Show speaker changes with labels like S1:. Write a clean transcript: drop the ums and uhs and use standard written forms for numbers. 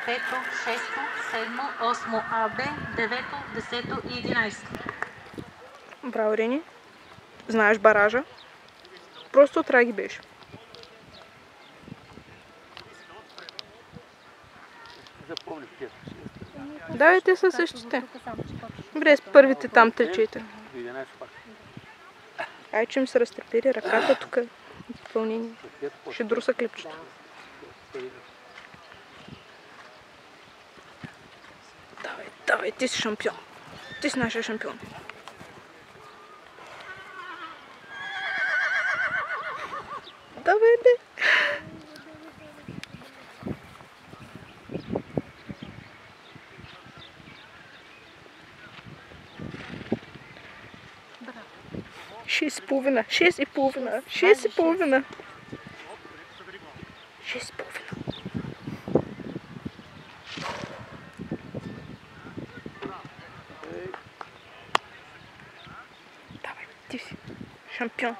S1: Пето, шесто, седмо, осмо АБ, девето, десето и 11.
S2: Браво, Рени. Знаеш баража. Просто трябва да ги беше. Да, те са същите. Добре, с първите там 3-4. Ай, че ми се разтрепери ръката тук. Изпълнение. Ще друса клипчето. Давай, давай, ти си шампион. Ти си нашия шампион. Давай, бе. Шест и половина. Давай, ти си шампион.